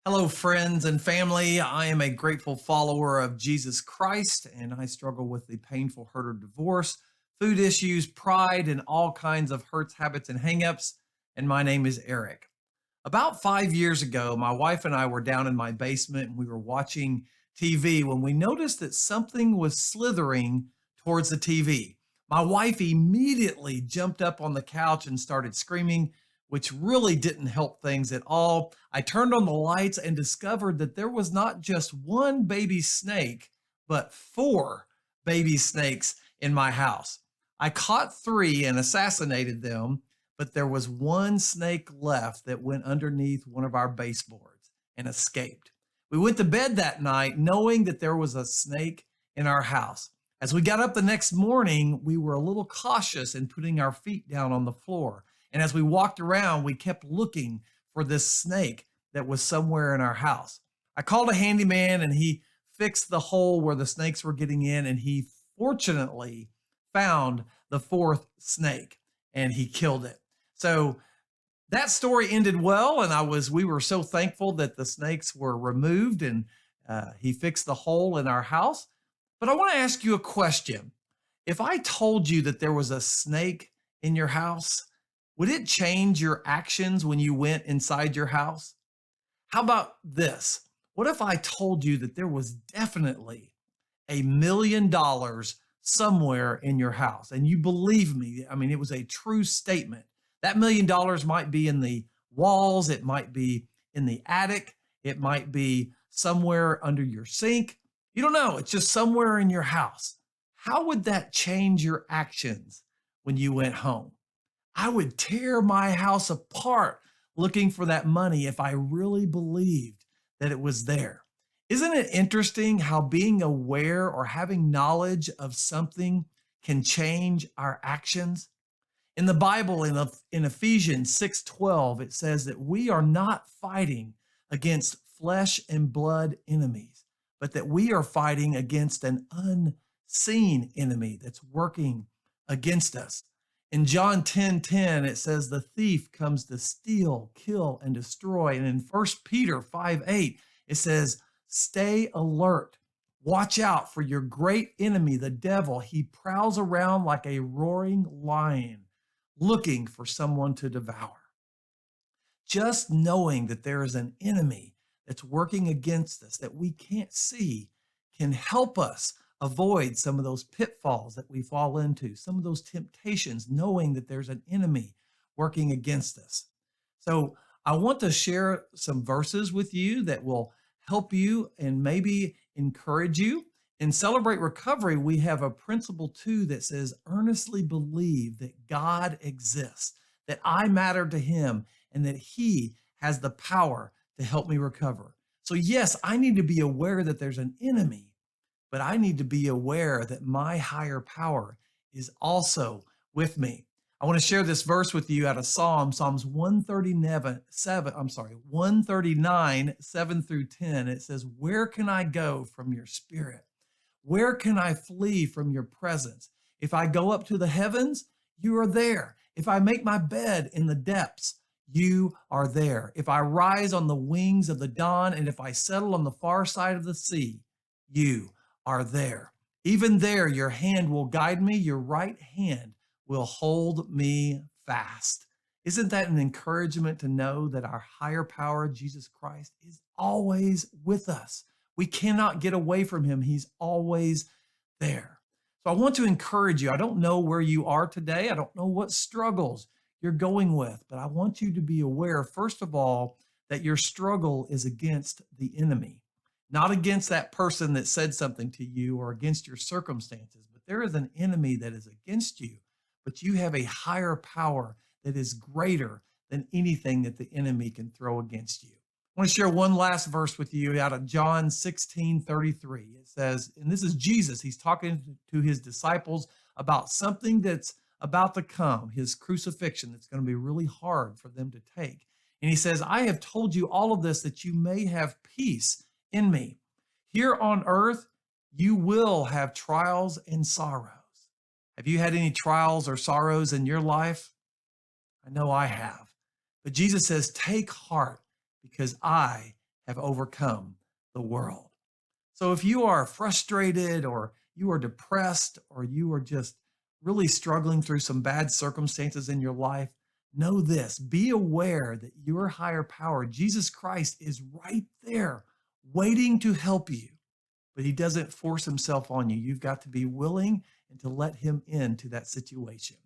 Hello, friends and family. I am a grateful follower of Jesus Christ, and I struggle with the painful hurt of divorce, food issues, pride, and all kinds of hurts, habits, and hangups. And my name is Eric. About 5 years ago, my wife and I were down in my basement and we were watching TV when we noticed that something was slithering towards the TV. My wife immediately jumped up on the couch and started screaming, which really didn't help things at all. I turned on the lights and discovered that there was not just one baby snake, but four baby snakes in my house. I caught three and assassinated them, but there was one snake left that went underneath one of our baseboards and escaped. We went to bed that night knowing that there was a snake in our house. As we got up the next morning, we were a little cautious in putting our feet down on the floor. And as we walked around, we kept looking for this snake that was somewhere in our house. I called a handyman and he fixed the hole where the snakes were getting in, and he fortunately found the fourth snake and he killed it. So that story ended well, and we were so thankful that the snakes were removed and he fixed the hole in our house. But I want to ask you a question. If I told you that there was a snake in your house, would it change your actions when you went inside your house? How about this? What if I told you that there was definitely $1 million somewhere in your house? And you believe me, I mean, it was a true statement. That $1 million might be in the walls, it might be in the attic, it might be somewhere under your sink. You don't know, it's just somewhere in your house. How would that change your actions when you went home? I would tear my house apart looking for that money if I really believed that it was there. Isn't it interesting how being aware or having knowledge of something can change our actions? In the Bible, in Ephesians 6:12, it says that we are not fighting against flesh and blood enemies, but that we are fighting against an unseen enemy that's working against us. In John 10:10, it says the thief comes to steal, kill, and destroy. And in 1 Peter 5:8, it says, stay alert. Watch out for your great enemy, the devil. He prowls around like a roaring lion, looking for someone to devour. Just knowing that there is an enemy that's working against us that we can't see can help us avoid some of those pitfalls that we fall into, some of those temptations, knowing that there's an enemy working against us. So, I want to share some verses with you that will help you and maybe encourage you. In Celebrate Recovery, we have a principle too that says, earnestly believe that God exists, that I matter to Him, and that He has the power to help me recover. So, yes, I need to be aware that there's an enemy, but I need to be aware that my higher power is also with me. I want to share this verse with you out of Psalms 139, 7 through 10. It says, where can I go from your spirit? Where can I flee from your presence? If I go up to the heavens, you are there. If I make my bed in the depths, you are there. If I rise on the wings of the dawn, and if I settle on the far side of the sea, you are there. Even there, your hand will guide me, your right hand will hold me fast. Isn't that an encouragement to know that our higher power, Jesus Christ, is always with us? We cannot get away from him. He's always there. So I want to encourage you. I don't know where you are today. I don't know what struggles you're going with, but I want you to be aware, first of all, that your struggle is against the enemy, not against that person that said something to you or against your circumstances, but there is an enemy that is against you, but you have a higher power that is greater than anything that the enemy can throw against you. I want to share one last verse with you out of John 16:33. It says, and this is Jesus, he's talking to his disciples about something that's about to come, his crucifixion, that's going to be really hard for them to take. And he says, I have told you all of this that you may have peace in me. Here on earth, you will have trials and sorrows. Have you had any trials or sorrows in your life? I know I have. But Jesus says, take heart because I have overcome the world. So if you are frustrated or you are depressed or you are just really struggling through some bad circumstances in your life, know this, be aware that your higher power, Jesus Christ, is right there waiting to help you, but he doesn't force himself on you. You've got to be willing and to let him into that situation.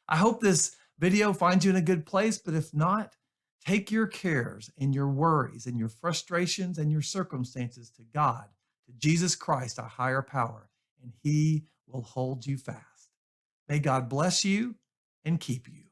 I hope this video finds you in a good place, but if not, take your cares and your worries and your frustrations and your circumstances to God, to Jesus Christ, our higher power, and he will hold you fast. May God bless you and keep you.